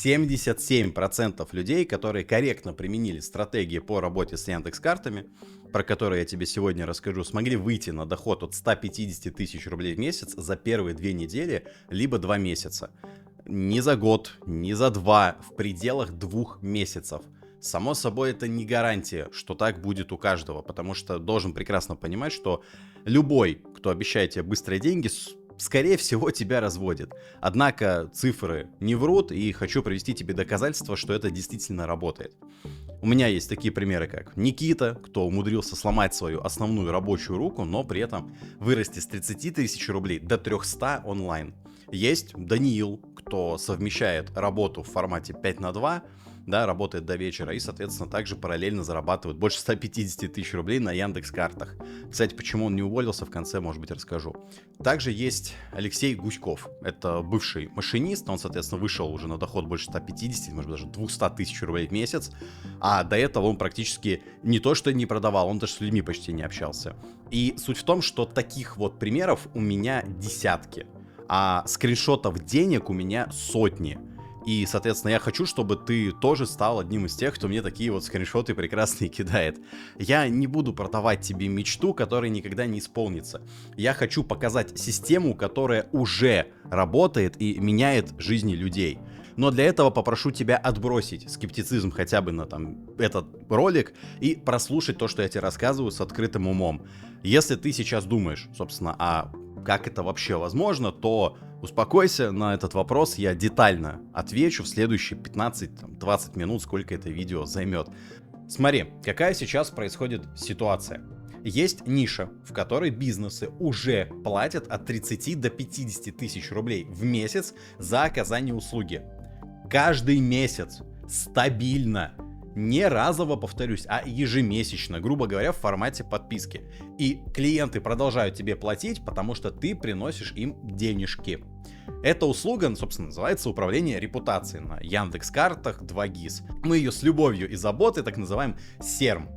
77% людей, которые корректно применили стратегии по работе с Яндекс.Картами, про которые я тебе сегодня расскажу, смогли выйти на доход от 150 тысяч рублей в месяц за первые 2 недели, либо 2 месяца. Не за год, не за 2, в пределах 2 месяцев. Само собой, это не гарантия, что так будет у каждого, потому что должен прекрасно понимать, что любой, кто обещает тебе быстрые деньги, скорее всего, тебя разводит. Однако цифры не врут, и хочу привести тебе доказательства, что это действительно работает. У меня есть такие примеры, как Никита, кто умудрился сломать свою основную рабочую руку, но при этом вырасти с 30 тысяч рублей до 300 онлайн. Есть Даниил, кто совмещает работу в формате 5/2, да, работает до вечера и, соответственно, также параллельно зарабатывает больше 150 тысяч рублей на Яндекс.Картах. Кстати, почему он не уволился, в конце, может быть, расскажу. Также есть Алексей Гуськов. Это бывший машинист, он, соответственно, вышел уже на доход больше 150, может быть, даже 200 тысяч рублей в месяц, а до этого он практически не то что не продавал, он даже с людьми почти не общался. И суть в том, что таких вот примеров у меня десятки, а скриншотов денег у меня сотни. И, соответственно, я хочу, чтобы ты тоже стал одним из тех, кто мне такие вот скриншоты прекрасные кидает. Я не буду продавать тебе мечту, которая никогда не исполнится. Я хочу показать систему, которая уже работает и меняет жизни людей. Но для этого попрошу тебя отбросить скептицизм хотя бы на этот ролик и прослушать то, что я тебе рассказываю, с открытым умом. Если ты сейчас думаешь, собственно, как это вообще возможно, то успокойся, на этот вопрос я детально отвечу в следующие 15-20 минут, сколько это видео займет. Смотри, какая сейчас происходит ситуация. Есть ниша, в которой бизнесы уже платят от 30 до 50 тысяч рублей в месяц за оказание услуги. Каждый месяц, стабильно. Не разово, повторюсь, а ежемесячно, грубо говоря, в формате подписки. И клиенты продолжают тебе платить, потому что ты приносишь им денежки. Эта услуга, собственно, называется управление репутацией на Яндекс.Картах 2GIS. Мы ее с любовью и заботой так называем СЕРМ.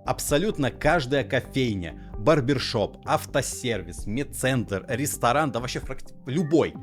Абсолютно каждая кофейня, барбершоп, автосервис, медцентр, ресторан, да вообще любой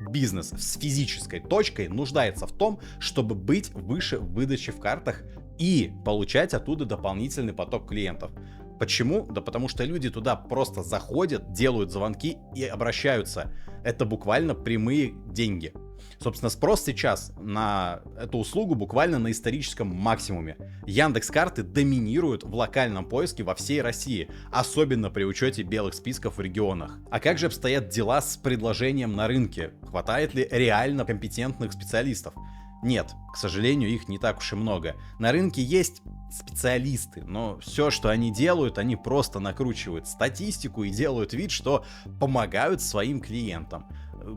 бизнес с физической точкой нуждается в том, чтобы быть выше выдачи в картах и получать оттуда дополнительный поток клиентов. Почему? Да потому что люди туда просто заходят, делают звонки и обращаются. Это буквально прямые деньги. Собственно, спрос сейчас на эту услугу буквально на историческом максимуме. Яндекс.Карты доминируют в локальном поиске во всей России, особенно при учете белых списков в регионах. А как же обстоят дела с предложением на рынке? Хватает ли реально компетентных специалистов? Нет, к сожалению, их не так уж и много. На рынке есть специалисты, но все, что они делают, они просто накручивают статистику и делают вид, что помогают своим клиентам.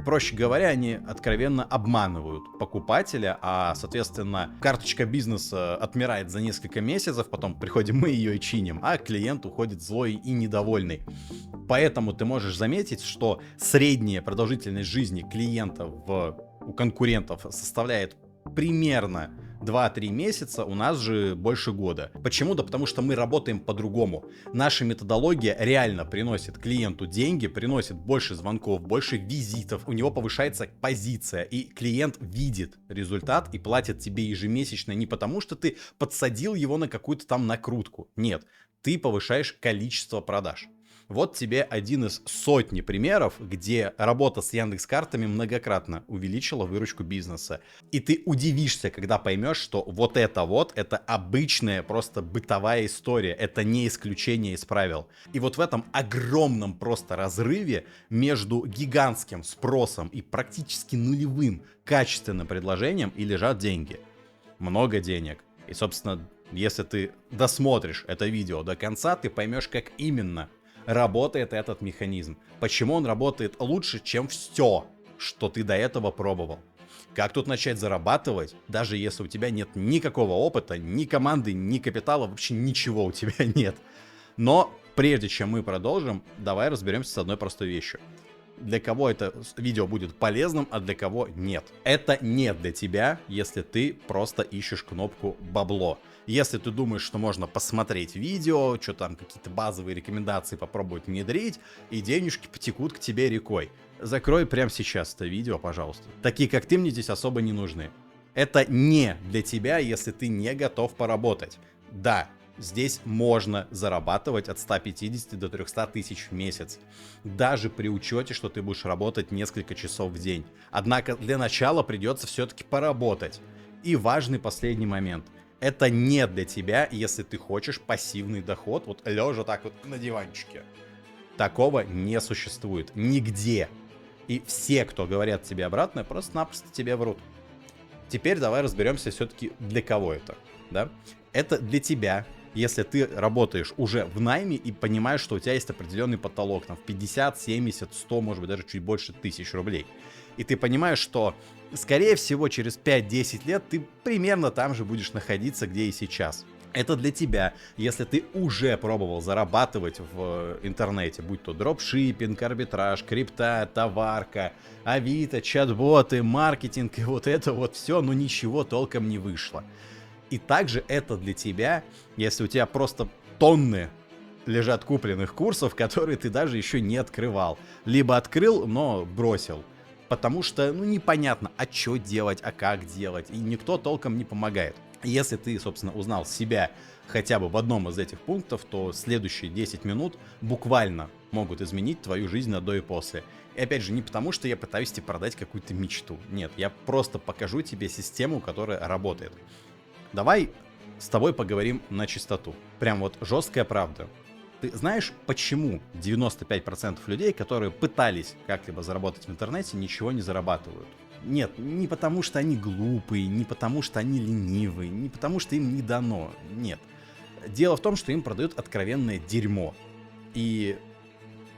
Проще говоря, они откровенно обманывают покупателя, а, соответственно, карточка бизнеса отмирает за несколько месяцев, потом приходим мы ее и чиним, а клиент уходит злой и недовольный. Поэтому ты можешь заметить, что средняя продолжительность жизни клиента у конкурентов составляет примерно 2-3 месяца, у нас же больше года. Почему? Да потому что мы работаем по-другому. Наша методология реально приносит клиенту деньги, приносит больше звонков, больше визитов, у него повышается позиция, и клиент видит результат и платит тебе ежемесячно не потому, что ты подсадил его на какую-то там накрутку. Нет, ты повышаешь количество продаж. Вот тебе один из сотни примеров, где работа с Яндекс.Картами многократно увеличила выручку бизнеса. И ты удивишься, когда поймешь, что это обычная просто бытовая история, это не исключение из правил. И вот в этом огромном просто разрыве между гигантским спросом и практически нулевым качественным предложением и лежат деньги. Много денег. И, собственно, если ты досмотришь это видео до конца, ты поймешь, как именно работает этот механизм. Почему он работает лучше, чем все, что ты до этого пробовал. Как тут начать зарабатывать, даже если у тебя нет никакого опыта, ни команды, ни капитала, вообще ничего у тебя нет. Но прежде чем мы продолжим, давай разберемся с одной простой вещью. Для кого это видео будет полезным, а для кого нет. Это не для тебя, если ты просто ищешь кнопку бабло. Если ты думаешь, что можно посмотреть видео, что там какие-то базовые рекомендации попробовать внедрить, и денежки потекут к тебе рекой. Закрой прямо сейчас это видео, пожалуйста. Такие, как ты, мне здесь особо не нужны. Это не для тебя, если ты не готов поработать. Да, здесь можно зарабатывать от 150 до 300 тысяч в месяц. Даже при учете, что ты будешь работать несколько часов в день. Однако для начала придется все-таки поработать. И важный последний момент. Это не для тебя, если ты хочешь пассивный доход, вот лежа так вот на диванчике. Такого не существует нигде. И все, кто говорят тебе обратное, просто-напросто тебе врут. Теперь давай разберемся все-таки, для кого это. Да? Это для тебя, если ты работаешь уже в найме и понимаешь, что у тебя есть определенный потолок, там, в 50, 70, 100, может быть, даже чуть больше тысяч рублей. И ты понимаешь, что, скорее всего, через 5-10 лет ты примерно там же будешь находиться, где и сейчас. Это для тебя, если ты уже пробовал зарабатывать в интернете, будь то дропшиппинг, арбитраж, крипта, товарка, авито, чат-боты, маркетинг и вот это вот все, но ничего толком не вышло. И также это для тебя, если у тебя просто тонны лежат купленных курсов, которые ты даже еще не открывал. Либо открыл, но бросил. Потому что, непонятно, а что делать, а как делать, и никто толком не помогает. Если ты, собственно, узнал себя хотя бы в одном из этих пунктов, то следующие 10 минут буквально могут изменить твою жизнь на до и после. И опять же, не потому, что я пытаюсь тебе продать какую-то мечту. Нет, я просто покажу тебе систему, которая работает. Давай с тобой поговорим на чистоту. Прям вот жесткая правда. Ты знаешь, почему 95% людей, которые пытались как-либо заработать в интернете, ничего не зарабатывают? Нет, не потому что они глупые, не потому что они ленивые, не потому что им не дано. Нет. Дело в том, что им продают откровенное дерьмо. И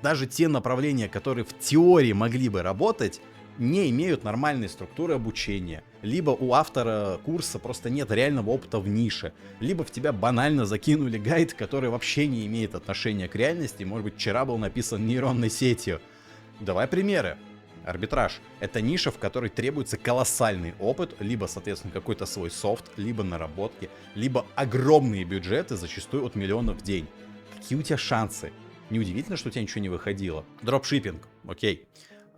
даже те направления, которые в теории могли бы работать, не имеют нормальной структуры обучения. Либо у автора курса просто нет реального опыта в нише. Либо в тебя банально закинули гайд, который вообще не имеет отношения к реальности. Может быть, вчера был написан нейронной сетью. Давай примеры. Арбитраж — это ниша, в которой требуется колоссальный опыт, либо, соответственно, какой-то свой софт, либо наработки, либо огромные бюджеты, зачастую от миллионов в день. Какие у тебя шансы? Неудивительно, что у тебя ничего не выходило. Дропшиппинг, окей.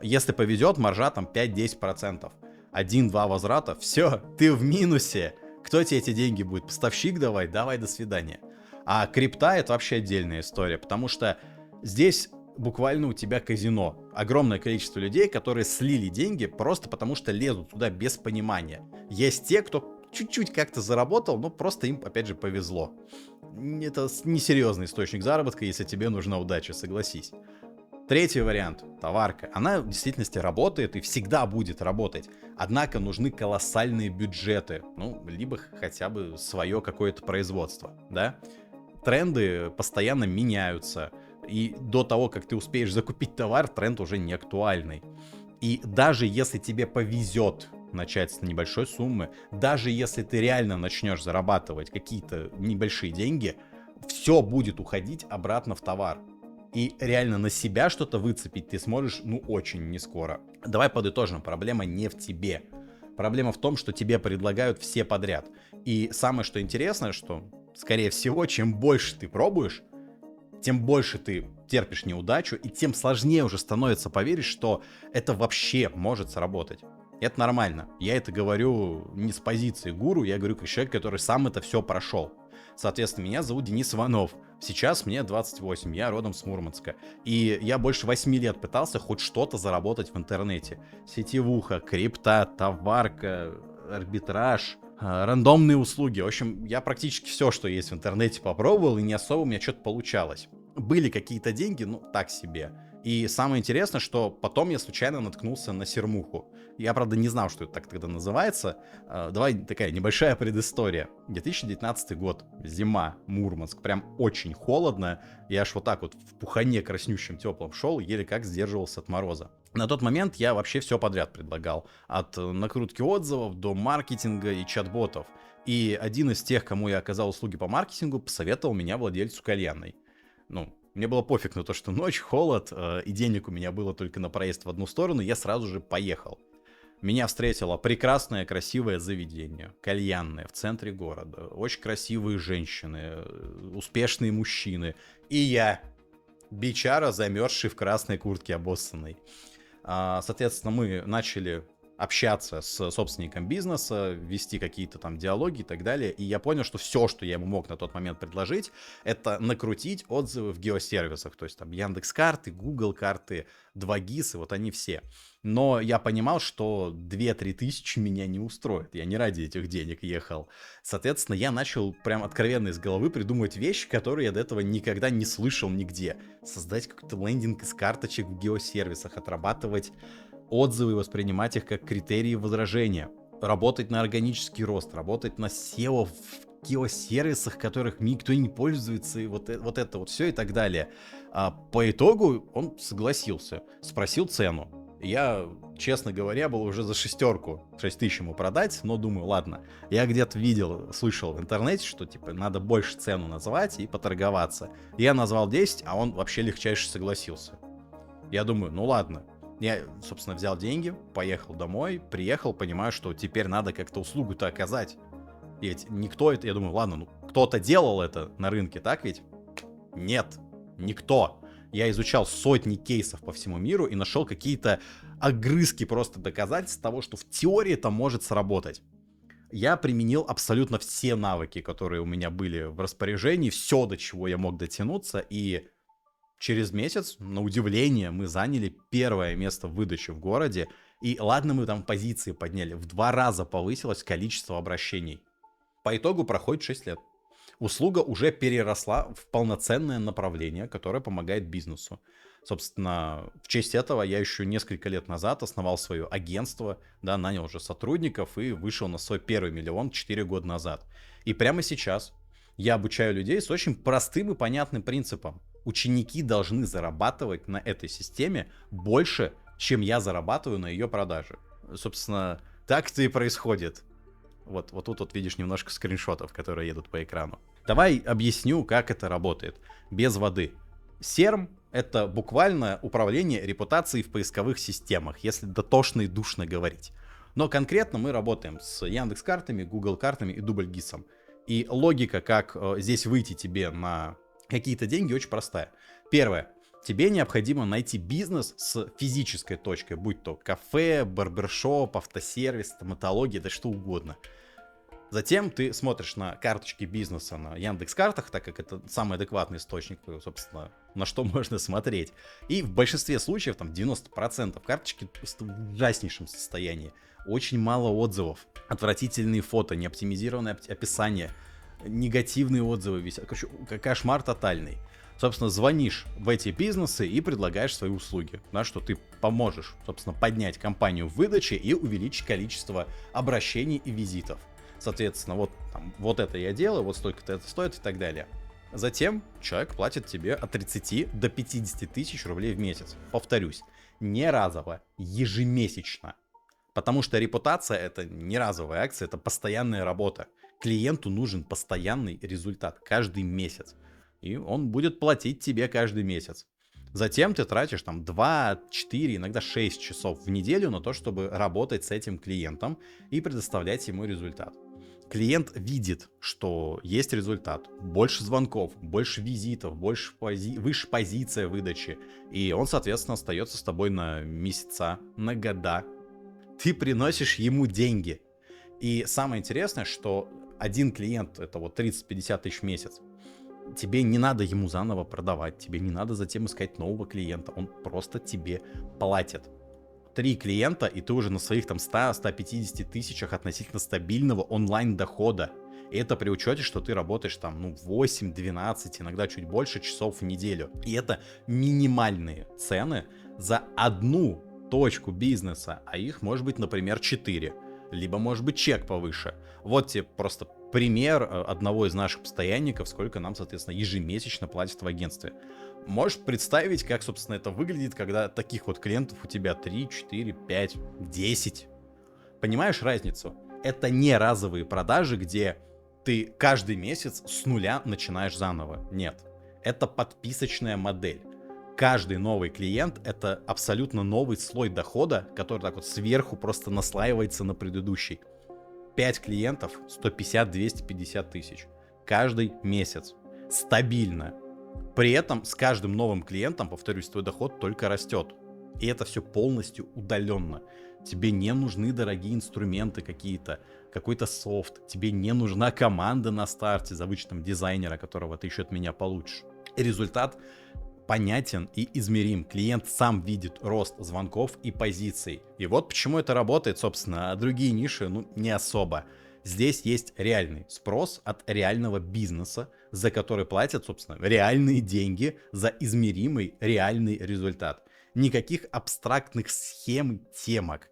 Если повезет, маржа там 5-10%. 1-2 возврата, все, ты в минусе. Кто тебе эти деньги будет? Поставщик давай? Давай, до свидания. А крипта — это вообще отдельная история, потому что здесь буквально у тебя казино. Огромное количество людей, которые слили деньги просто потому, что лезут туда без понимания. Есть те, кто чуть-чуть как-то заработал, но просто им, опять же, повезло. Это несерьезный источник заработка, если тебе нужна удача, согласись. Третий вариант — товарка. Она в действительности работает и всегда будет работать. Однако нужны колоссальные бюджеты. Либо хотя бы свое какое-то производство, да? Тренды постоянно меняются. И до того, как ты успеешь закупить товар, тренд уже не актуальный. И даже если тебе повезет начать с небольшой суммы, даже если ты реально начнешь зарабатывать какие-то небольшие деньги, все будет уходить обратно в товар. И реально на себя что-то выцепить ты сможешь, очень не скоро. Давай подытожим, проблема не в тебе. Проблема в том, что тебе предлагают все подряд. И самое что интересное, что, скорее всего, чем больше ты пробуешь, тем больше ты терпишь неудачу, и тем сложнее уже становится поверить, что это вообще может сработать. И это нормально. Я это говорю не с позиции гуру, я говорю как человек, который сам это все прошел. Соответственно, меня зовут Денис Иванов. Сейчас мне 28, я родом с Мурманска. И я больше 8 лет пытался хоть что-то заработать в интернете. Сетевуха, крипта, товарка, арбитраж, рандомные услуги. В общем, я практически все, что есть в интернете, попробовал, и не особо у меня что-то получалось. Были какие-то деньги, так себе. И самое интересное, что потом я случайно наткнулся на сермуху. Я, правда, не знал, что это так тогда называется. Давай такая небольшая предыстория. 2019 год, зима, Мурманск, прям очень холодно. Я аж вот так вот в пухане краснющем теплом шел, еле как сдерживался от мороза. На тот момент я вообще все подряд предлагал. От накрутки отзывов до маркетинга и чат-ботов. И один из тех, кому я оказал услуги по маркетингу, посоветовал меня владельцу кальянной. Мне было пофиг на то, что ночь, холод, и денег у меня было только на проезд в одну сторону, я сразу же поехал. Меня встретило прекрасное, красивое заведение, кальянное в центре города, очень красивые женщины, успешные мужчины, и я, бичара, замерзший в красной куртке обоссанной. Соответственно, мы начали общаться с собственником бизнеса, вести какие-то там диалоги и так далее. И я понял, что все, что я ему мог на тот момент предложить, это накрутить отзывы в геосервисах. То есть там Яндекс.Карты, Google карты, 2GIS, вот они все. Но я понимал, что 2-3 тысячи меня не устроит. Я не ради этих денег ехал. Соответственно, я начал прям откровенно из головы придумывать вещи, которые я до этого никогда не слышал нигде. Создать какой-то лендинг из карточек в геосервисах, отрабатывать отзывы, воспринимать их как критерии возражения, работать на органический рост, работать на SEO в геосервисах, которых никто не пользуется, и вот это вот все и так далее. По итогу он согласился, спросил цену. Я, честно говоря, был уже за 6 тысяч ему продать, но думаю, ладно, я где-то видел, слышал в интернете, что типа надо больше цену назвать и поторговаться. Я назвал 10, а он вообще легчайше согласился. Я думаю, ну ладно. Я, собственно, взял деньги, поехал домой, приехал, понимаю, что теперь надо как-то услугу-то оказать. И ведь никто это, я думаю, ладно, ну кто-то делал это на рынке, так ведь? Нет, никто. Я изучал сотни кейсов по всему миру и нашел какие-то огрызки просто доказательств того, что в теории это может сработать. Я применил абсолютно все навыки, которые у меня были в распоряжении, все, до чего я мог дотянуться, и через месяц, на удивление, мы заняли первое место в выдаче в городе. И ладно, мы там позиции подняли. В 2 раза повысилось количество обращений. По итогу проходит 6 лет. Услуга уже переросла в полноценное направление, которое помогает бизнесу. Собственно, в честь этого я еще несколько лет назад основал свое агентство, да, нанял уже сотрудников и вышел на свой первый миллион 4 года назад. И прямо сейчас я обучаю людей с очень простым и понятным принципом. Ученики должны зарабатывать на этой системе больше, чем я зарабатываю на ее продаже. Собственно, так это и происходит. Вот тут вот видишь немножко скриншотов, которые едут по экрану. Давай объясню, как это работает. Без воды. SERM — это буквально управление репутацией в поисковых системах, если дотошно и душно говорить. Но конкретно мы работаем с Яндекс.Картами, Google картами и DoubleGIS. И логика, как здесь выйти тебе на какие-то деньги, очень простая. Первое. Тебе необходимо найти бизнес с физической точкой, будь то кафе, барбершоп, автосервис, стоматология, да что угодно. Затем ты смотришь на карточки бизнеса на Яндекс.Картах, так как это самый адекватный источник, собственно, на что можно смотреть. И в большинстве случаев, там 90% карточки просто в ужаснейшем состоянии. Очень мало отзывов, отвратительные фото, неоптимизированное описание, негативные отзывы висят. Короче, кошмар тотальный. Собственно, звонишь в эти бизнесы и предлагаешь свои услуги, да, что ты поможешь, собственно, поднять компанию в выдаче и увеличить количество обращений и визитов. Соответственно, вот это я делаю, вот столько-то это стоит и так далее. Затем человек платит тебе от 30 до 50 тысяч рублей в месяц. Повторюсь, не разово, ежемесячно. Потому что репутация — это не разовая акция, это постоянная работа. Клиенту нужен постоянный результат каждый месяц. И он будет платить тебе каждый месяц. Затем ты тратишь там 2, 4, иногда 6 часов в неделю на то, чтобы работать с этим клиентом и предоставлять ему результат. Клиент видит, что есть результат. Больше звонков, больше визитов, выше позиция выдачи. И он, соответственно, остается с тобой на месяца, на года. Ты приносишь ему деньги. И самое интересное, что один клиент, это вот 30-50 тысяч в месяц, тебе не надо ему заново продавать, тебе не надо затем искать нового клиента, он просто тебе платит. 3 клиента, и ты уже на своих там 100-150 тысячах относительно стабильного онлайн-дохода. И это при учете, что ты работаешь там 8-12, иногда чуть больше часов в неделю. И это минимальные цены за одну точку бизнеса, а их может быть, например, 4. Либо может быть чек повыше. Вот тебе просто пример одного из наших постоянников, сколько нам, соответственно, ежемесячно платят в агентстве. Можешь представить, как, собственно, это выглядит, когда таких вот клиентов у тебя 3, 4, 5, 10. Понимаешь разницу? Это не разовые продажи, где ты каждый месяц с нуля начинаешь заново. Нет. Это подписочная модель. Каждый новый клиент — это абсолютно новый слой дохода, который так вот сверху просто наслаивается на предыдущий. 5 клиентов, 150-250 тысяч. Каждый месяц. Стабильно. При этом с каждым новым клиентом, повторюсь, твой доход только растет. И это все полностью удаленно. Тебе не нужны дорогие инструменты какие-то, какой-то софт. Тебе не нужна команда на старте за вычетом дизайнера, которого ты еще от меня получишь. И результат понятен и измерим. Клиент сам видит рост звонков и позиций. И вот почему это работает, собственно, а другие ниши, не особо. Здесь есть реальный спрос от реального бизнеса, за который платят, собственно, реальные деньги за измеримый реальный результат. Никаких абстрактных схем, темок.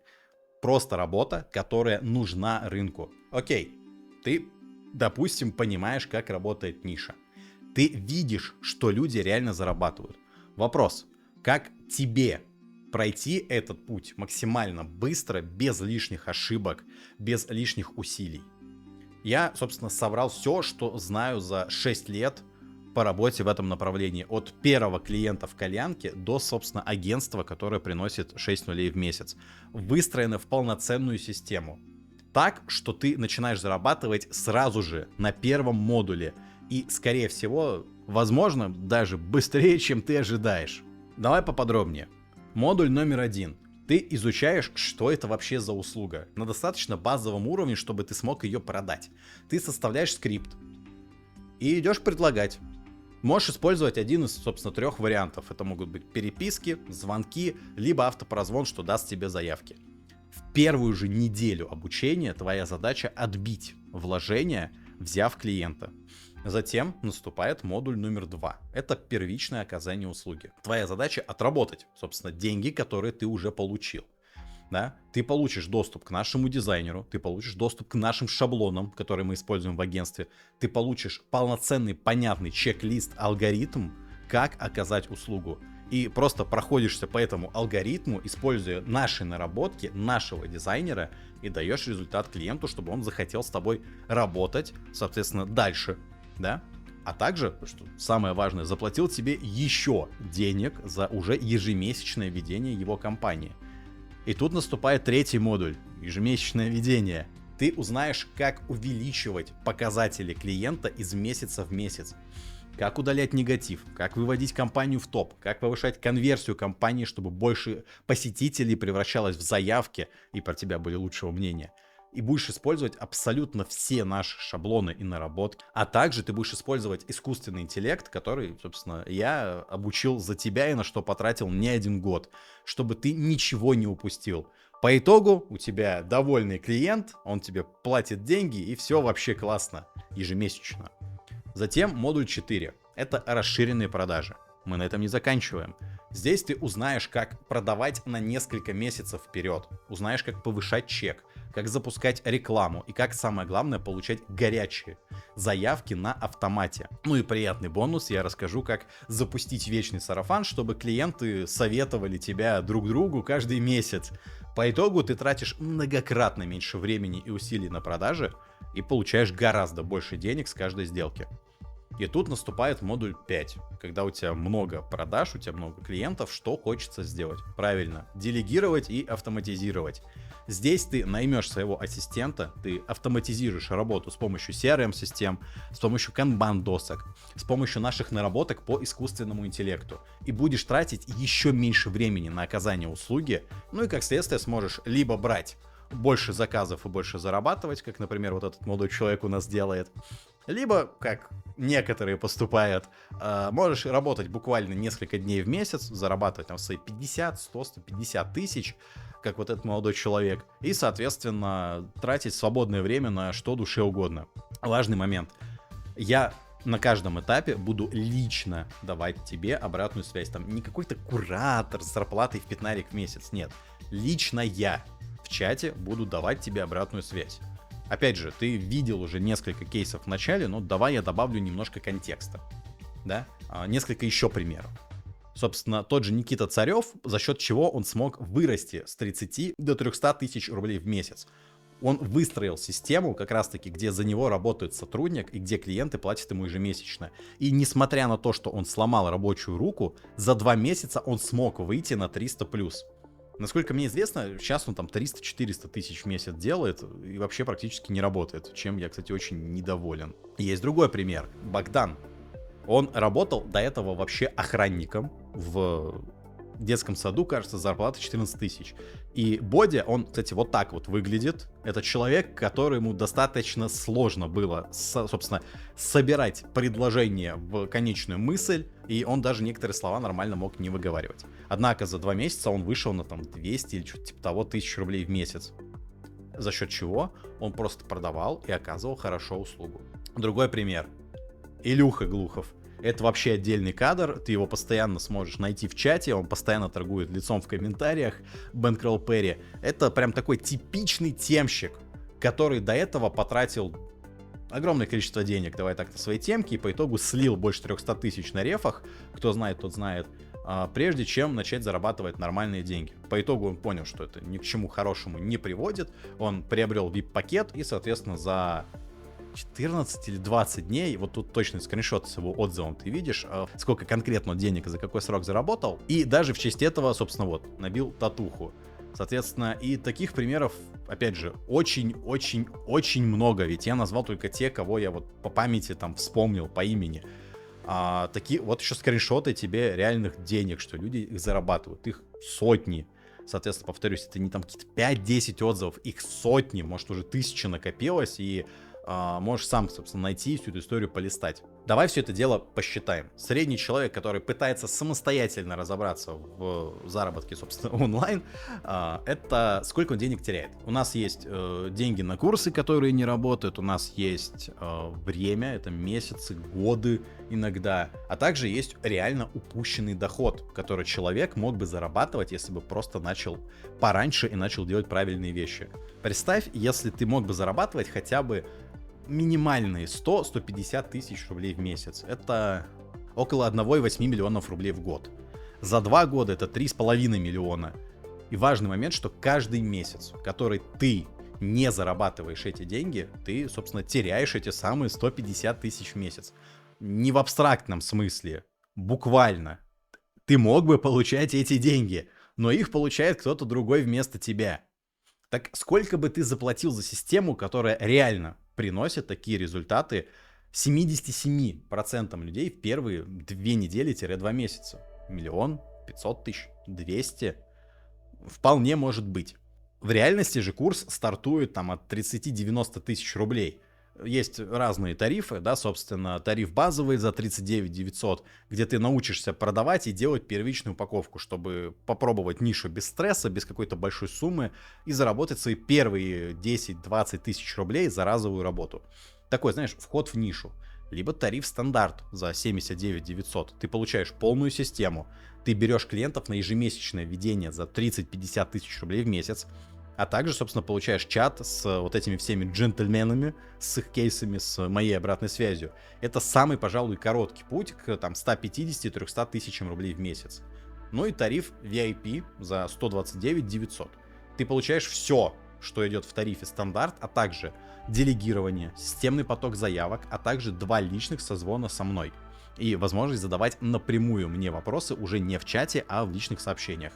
Просто работа, которая нужна рынку. Окей, ты, допустим, понимаешь, как работает ниша. Ты видишь, что люди реально зарабатывают. Вопрос, как тебе пройти этот путь максимально быстро, без лишних ошибок, без лишних усилий? Я, собственно, собрал все, что знаю за 6 лет по работе в этом направлении. От первого клиента в кальянке до, собственно, агентства, которое приносит 6 нулей в месяц. Выстроено в полноценную систему. Так, что ты начинаешь зарабатывать сразу же на первом модуле. И, скорее всего, возможно, даже быстрее, чем ты ожидаешь. Давай поподробнее. Модуль номер 1. Ты изучаешь, что это вообще за услуга. На достаточно базовом уровне, чтобы ты смог ее продать. Ты составляешь скрипт и идешь предлагать. Можешь использовать один из, собственно, 3 вариантов. Это могут быть переписки, звонки, либо автопрозвон, что даст тебе заявки. В первую же неделю обучения твоя задача отбить вложения, взяв клиента. Затем наступает модуль номер 2. Это первичное оказание услуги. Твоя задача отработать, собственно, деньги, которые ты уже получил. Да? Ты получишь доступ к нашему дизайнеру, ты получишь доступ к нашим шаблонам, которые мы используем в агентстве, ты получишь полноценный, понятный чек-лист, алгоритм, как оказать услугу. И просто проходишься по этому алгоритму, используя наши наработки, нашего дизайнера, и даешь результат клиенту, чтобы он захотел с тобой работать, соответственно, дальше. Да? А также, что самое важное, заплатил тебе еще денег за уже ежемесячное ведение его компании. И тут наступает 3-й модуль – ежемесячное ведение. Ты узнаешь, как увеличивать показатели клиента из месяца в месяц. Как удалять негатив, как выводить компанию в топ, как повышать конверсию компании, чтобы больше посетителей превращалось в заявки и про тебя были лучшего мнения. И будешь использовать абсолютно все наши шаблоны и наработки. А также ты будешь использовать искусственный интеллект, который, собственно, я обучил за тебя и на что потратил не 1 год, чтобы ты ничего не упустил. По итогу у тебя довольный клиент, он тебе платит деньги, и все вообще классно, ежемесячно. Затем модуль 4. Это расширенные продажи. Мы на этом не заканчиваем. Здесь ты узнаешь, как продавать на несколько месяцев вперед. Узнаешь, как повышать чек, как запускать рекламу и как, самое главное, получать горячие заявки на автомате. Ну и приятный бонус, я расскажу, как запустить вечный сарафан, чтобы клиенты советовали тебя друг другу каждый месяц. По итогу ты тратишь многократно меньше времени и усилий на продажи и получаешь гораздо больше денег с каждой сделки. И тут наступает модуль 5, когда у тебя много продаж, у тебя много клиентов, что хочется сделать? Правильно, делегировать и автоматизировать. Здесь ты наймешь своего ассистента, ты автоматизируешь работу с помощью CRM-систем, с помощью канбан-досок, с помощью наших наработок по искусственному интеллекту. И будешь тратить еще меньше времени на оказание услуги, ну и как следствие сможешь либо брать больше заказов и больше зарабатывать, как, например, вот этот молодой человек у нас делает, либо, как некоторые поступают, можешь работать буквально несколько дней в месяц, зарабатывать там свои 50, 100, 150 тысяч, как вот этот молодой человек, и, соответственно, тратить свободное время на что душе угодно. Важный момент. Я на каждом этапе буду лично давать тебе обратную связь. Там не какой-то куратор с зарплатой в 15 в месяц, нет. Лично я в чате буду давать тебе обратную связь. Опять же, ты видел уже несколько кейсов в начале, но давай я добавлю немножко контекста. Да? Несколько еще примеров. Собственно, тот же Никита Царев, за счет чего он смог вырасти с 30 до 300 тысяч рублей в месяц. Он выстроил систему, как раз таки, где за него работает сотрудник и где клиенты платят ему ежемесячно. И несмотря на то, что он сломал рабочую руку, за 2 месяца он смог выйти на 300+. Насколько мне известно, сейчас он там 300-400 тысяч в месяц делает и вообще практически не работает, чем я, кстати, очень недоволен. Есть другой пример. Богдан. Он работал до этого вообще охранником в в детском саду, кажется, зарплата 14 тысяч. И Бодя, он, кстати, вот так вот выглядит. Это человек, которому достаточно сложно было, собственно, собирать предложение в конечную мысль, и он даже некоторые слова нормально мог не выговаривать. Однако за 2 месяца он вышел на там 200 или что-то типа того тысяч рублей в месяц. За счет чего он просто продавал и оказывал хорошо услугу. Другой пример. Илюха Глухов. Это вообще отдельный кадр, ты его постоянно сможешь найти в чате, он постоянно торгует лицом в комментариях, Bankroll Perry. Это прям такой типичный темщик, который до этого потратил огромное количество денег, давай так, на свои темки, и по итогу слил больше 300 тысяч на рефах, кто знает, тот знает, прежде чем начать зарабатывать нормальные деньги. По итогу он понял, что это ни к чему хорошему не приводит, он приобрел VIP-пакет и, соответственно, за 14 или 20 дней, вот тут точно скриншот с его отзывом ты видишь, сколько конкретно денег и за какой срок заработал, и даже в честь этого, собственно, вот, набил татуху. Соответственно, и таких примеров, опять же, очень-очень-очень много, ведь я назвал только те, кого я вот по памяти там вспомнил по имени. Такие, вот еще скриншоты тебе реальных денег, что люди их зарабатывают, их сотни. Соответственно, повторюсь, это не там какие-то 5-10 отзывов, их сотни, может уже 1000 накопилось, и можешь сам, собственно, найти всю эту историю, полистать. Давай все это дело посчитаем. Средний человек, который пытается самостоятельно разобраться в заработке, собственно, онлайн, это сколько он денег теряет. У нас есть деньги на курсы, которые не работают, у нас есть время, это месяцы, годы иногда, а также есть реально упущенный доход, который человек мог бы зарабатывать, если бы просто начал пораньше и начал делать правильные вещи. Представь, если ты мог бы зарабатывать хотя бы минимальные 100-150 тысяч рублей в месяц. Это около 1,8 миллионов рублей в год. За 2 года это 3,5 миллиона. И важный момент, что каждый месяц, который ты не зарабатываешь эти деньги, ты, собственно, теряешь эти самые 150 тысяч в месяц. Не в абстрактном смысле, буквально. Ты мог бы получать эти деньги, но их получает кто-то другой вместо тебя. Так сколько бы ты заплатил за систему, которая реально приносит такие результаты 77% людей в первые 2 недели-2 месяца? 1 500 000, 200? Вполне может быть. В реальности же курс стартует там от 30-90 тысяч рублей. Есть разные тарифы, да, собственно, тариф базовый за 39 900, где ты научишься продавать и делать первичную упаковку, чтобы попробовать нишу без стресса, без какой-то большой суммы и заработать свои первые 10-20 тысяч рублей за разовую работу. Такой, знаешь, вход в нишу. Либо тариф стандарт за 79 900. Ты получаешь полную систему, ты берешь клиентов на ежемесячное ведение за 30-50 тысяч рублей в месяц, а также, собственно, получаешь чат с вот этими всеми джентльменами, с их кейсами, с моей обратной связью. Это самый, пожалуй, короткий путь к там 150-300 тысячам рублей в месяц. Ну и тариф VIP за 129 900. Ты получаешь все, что идет в тарифе стандарт, а также делегирование, системный поток заявок, а также 2 личных созвона со мной. И возможность задавать напрямую мне вопросы уже не в чате, а в личных сообщениях.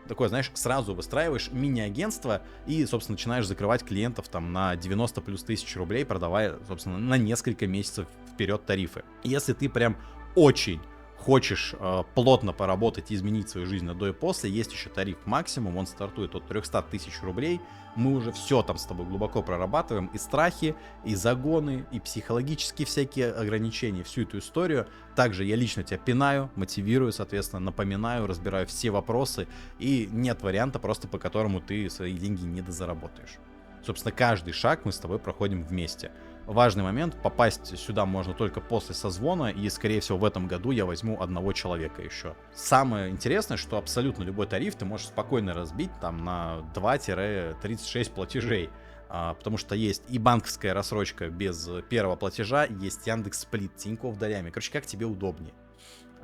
Такое, знаешь, сразу выстраиваешь мини-агентство и, собственно, начинаешь закрывать клиентов там на 90 плюс тысяч рублей, продавая, собственно, на несколько месяцев вперед тарифы. Если ты прям очень хочешь плотно поработать и изменить свою жизнь на до и после, есть еще тариф максимум, он стартует от 300 тысяч рублей. Мы уже все там с тобой глубоко прорабатываем, и страхи, и загоны, и психологические всякие ограничения, всю эту историю. Также я лично тебя пинаю, мотивирую, соответственно, напоминаю, разбираю все вопросы, и нет варианта просто по которому ты свои деньги не дозаработаешь. Собственно, каждый шаг мы с тобой проходим вместе. Важный момент, попасть сюда можно только после созвона, и, скорее всего, в этом году я возьму одного человека еще. Самое интересное, что абсолютно любой тариф ты можешь спокойно разбить там на 2-36 платежей, потому что есть и банковская рассрочка без первого платежа, есть Яндекс.Сплит, Тинькофф долями, короче, как тебе удобнее.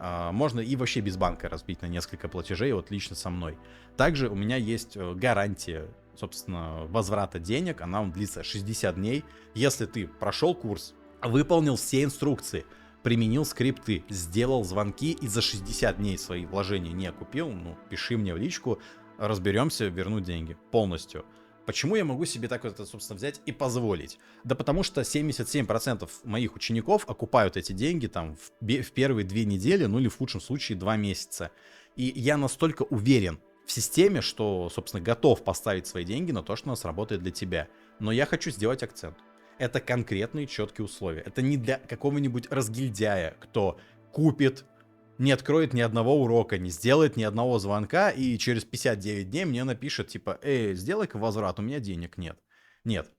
Можно и вообще без банка разбить на несколько платежей, вот лично со мной. Также у меня есть гарантия, собственно, возврата денег, она длится 60 дней. Если ты прошел курс, выполнил все инструкции, применил скрипты, сделал звонки и за 60 дней свои вложения не окупил, ну, пиши мне в личку, разберемся, верну деньги полностью. Почему я могу себе так вот, собственно, взять и позволить? Да потому что 77% моих учеников окупают эти деньги там в первые 2 недели, ну или в худшем случае 2 месяца. И я настолько уверен в системе, что, собственно, готов поставить свои деньги на то, что у нас работает для тебя. Но я хочу сделать акцент. Это конкретные четкие условия. Это не для какого-нибудь разгильдяя, кто купит, не откроет ни одного урока, не сделает ни одного звонка и через 59 дней мне напишет, типа, сделай-ка возврат, у меня денег нет. Нет.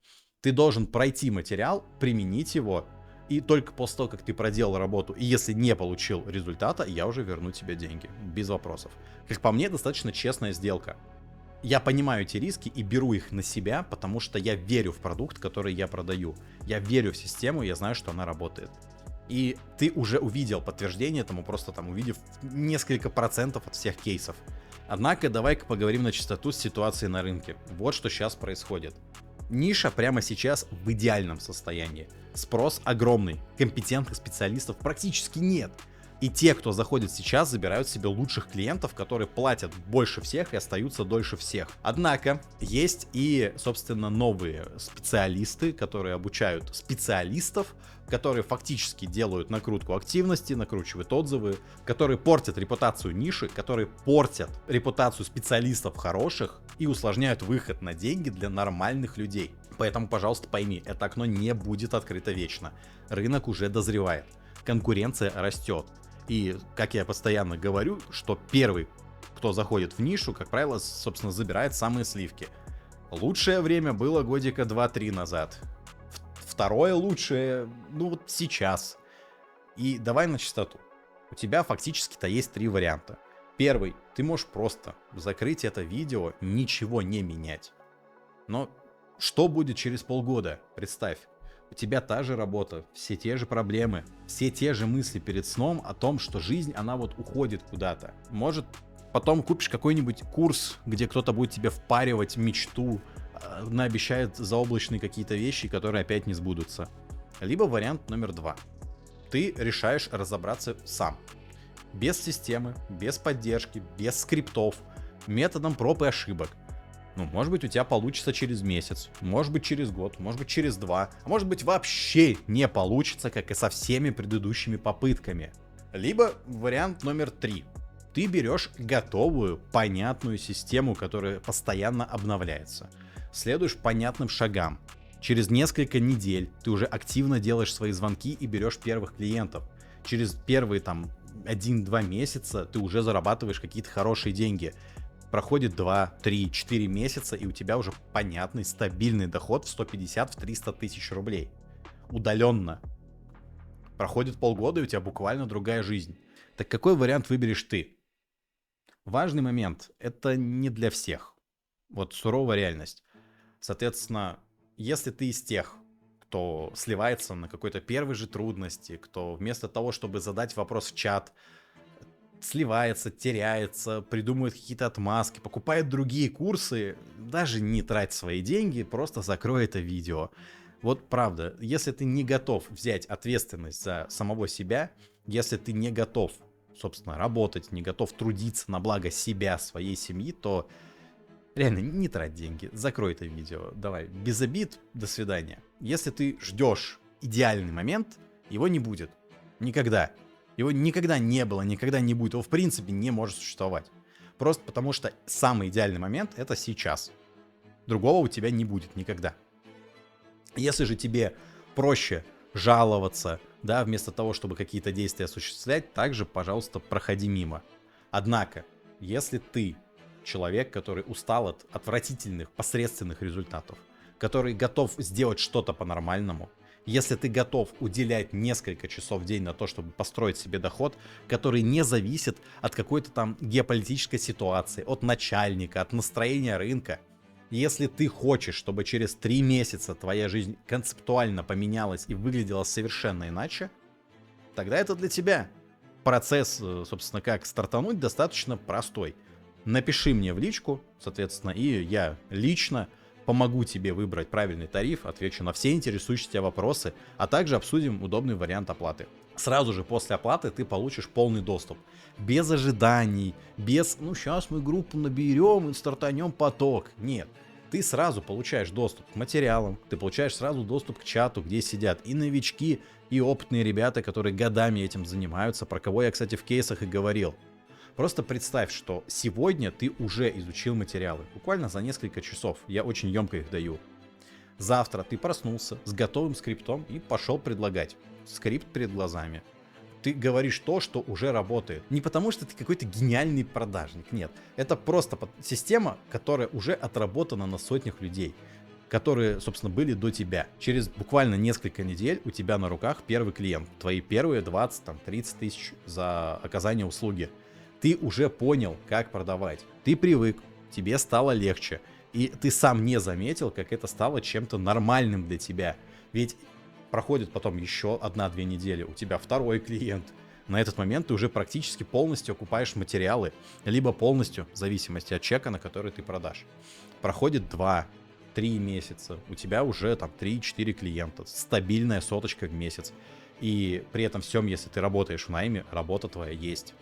Ты должен пройти материал, применить его, и только после того, как ты проделал работу, и если не получил результата, я уже верну тебе деньги. Без вопросов. Как по мне, достаточно честная сделка. Я понимаю эти риски и беру их на себя, потому что я верю в продукт, который я продаю. Я верю в систему, я знаю, что она работает. И ты уже увидел подтверждение этому, просто там увидев несколько процентов от всех кейсов. Однако давай-ка поговорим на чистоту с ситуацией на рынке. Вот что сейчас происходит. Ниша прямо сейчас в идеальном состоянии. Спрос огромный, компетентных специалистов практически нет. И те, кто заходит сейчас, забирают себе лучших клиентов, которые платят больше всех и остаются дольше всех. Однако есть и, собственно, новые специалисты, которые обучают специалистов, которые фактически делают накрутку активности, накручивают отзывы, которые портят репутацию ниши, которые портят репутацию специалистов хороших и усложняют выход на деньги для нормальных людей. Поэтому, пожалуйста, пойми, это окно не будет открыто вечно. Рынок уже дозревает, конкуренция растет. И, как я постоянно говорю, что первый, кто заходит в нишу, как правило, собственно, забирает самые сливки. Лучшее время было годика 2-3 назад. Второе лучшее, ну вот сейчас. И давай на чистоту. У тебя фактически-то есть 3 варианта. Первый, ты можешь просто закрыть это видео, ничего не менять. Но что будет через полгода? Представь. У тебя та же работа, все те же проблемы, все те же мысли перед сном о том, что жизнь, она вот уходит куда-то. Может, потом купишь какой-нибудь курс, где кто-то будет тебе впаривать мечту, наобещает заоблачные какие-то вещи, которые опять не сбудутся. Либо вариант номер 2. Ты решаешь разобраться сам. Без системы, без поддержки, без скриптов, методом проб и ошибок. Ну, может быть, у тебя получится через месяц, может быть, через год, может быть, через 2, а может быть, вообще не получится, как и со всеми предыдущими попытками. Либо вариант номер 3. Ты берешь готовую, понятную систему, которая постоянно обновляется. Следуешь понятным шагам. Через несколько недель ты уже активно делаешь свои звонки и берешь первых клиентов. Через первые там 1-2 месяца ты уже зарабатываешь какие-то хорошие деньги. Проходит 2, 3, 4 месяца, и у тебя уже понятный, стабильный доход в 150-300 тысяч рублей. Удаленно. Проходит полгода, и у тебя буквально другая жизнь. Так какой вариант выберешь ты? Важный момент. Это не для всех. Вот суровая реальность. Соответственно, если ты из тех, кто сливается на какой-то первой же трудности, кто вместо того, чтобы задать вопрос в чат, сливается, теряется, придумывает какие-то отмазки, покупает другие курсы, даже не трать свои деньги, просто закрой это видео. Вот правда, если ты не готов взять ответственность за самого себя, если ты не готов, собственно, работать, не готов трудиться на благо себя, своей семьи, то реально не трать деньги, закрой это видео, давай, без обид, до свидания. Если ты ждешь идеальный момент, его не будет, никогда. Его никогда не было, никогда не будет. Его в принципе не может существовать. Просто потому что самый идеальный момент — это сейчас. Другого у тебя не будет никогда. Если же тебе проще жаловаться, да, вместо того, чтобы какие-то действия осуществлять, также, пожалуйста, проходи мимо. Однако, если ты человек, который устал от отвратительных, посредственных результатов, который готов сделать что-то по-нормальному, если ты готов уделять несколько часов в день на то, чтобы построить себе доход, который не зависит от какой-то там геополитической ситуации, от начальника, от настроения рынка, если ты хочешь, чтобы через 3 месяца твоя жизнь концептуально поменялась и выглядела совершенно иначе, тогда это для тебя. Процесс, собственно, как стартануть, достаточно простой. Напиши мне в личку, соответственно, и я лично помогу тебе выбрать правильный тариф, отвечу на все интересующие тебя вопросы, а также обсудим удобный вариант оплаты. Сразу же после оплаты ты получишь полный доступ. Без ожиданий, без сейчас мы группу наберем и стартанем поток. Нет. Ты сразу получаешь доступ к материалам, ты получаешь сразу доступ к чату, где сидят и новички, и опытные ребята, которые годами этим занимаются, про кого я, кстати, в кейсах и говорил. Просто представь, что сегодня ты уже изучил материалы, буквально за несколько часов, я очень емко их даю. Завтра ты проснулся с готовым скриптом и пошел предлагать. Скрипт перед глазами. Ты говоришь то, что уже работает. Не потому, что ты какой-то гениальный продажник, нет. Это просто система, которая уже отработана на сотнях людей, которые, собственно, были до тебя. Через буквально несколько недель у тебя на руках первый клиент. Твои первые 20, 30 тысяч за оказание услуги. Ты уже понял, как продавать. Ты привык, тебе стало легче. И ты сам не заметил, как это стало чем-то нормальным для тебя. Ведь проходит потом еще 1-2 недели, у тебя второй клиент. На этот момент ты уже практически полностью окупаешь материалы, либо полностью, в зависимости от чека, на который ты продашь. Проходит 2-3 месяца, у тебя уже там 3-4 клиента, стабильная соточка в месяц. И при этом всем, если ты работаешь в найме, работа твоя есть.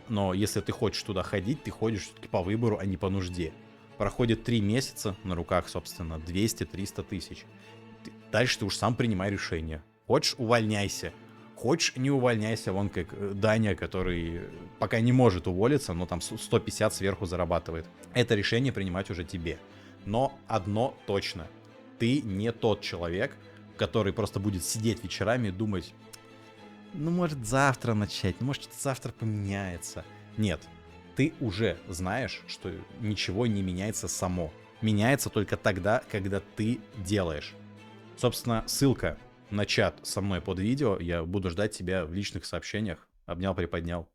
Но если ты хочешь туда ходить, ты ходишь все-таки по выбору, а не по нужде. Проходит 3 месяца, на руках, собственно, 200-300 тысяч. Дальше ты уж сам принимай решение. Хочешь — увольняйся. Хочешь — не увольняйся. Вон как Даня, который пока не может уволиться, но там 150 сверху зарабатывает. Это решение принимать уже тебе. Но одно точно. Ты не тот человек, который просто будет сидеть вечерами и думать: ну, может, завтра начать, ну, может, что-то завтра поменяется. Нет. Ты уже знаешь, что ничего не меняется само. Меняется только тогда, когда ты делаешь. Собственно, ссылка на чат со мной под видео. Я буду ждать тебя в личных сообщениях. Обнял, приподнял.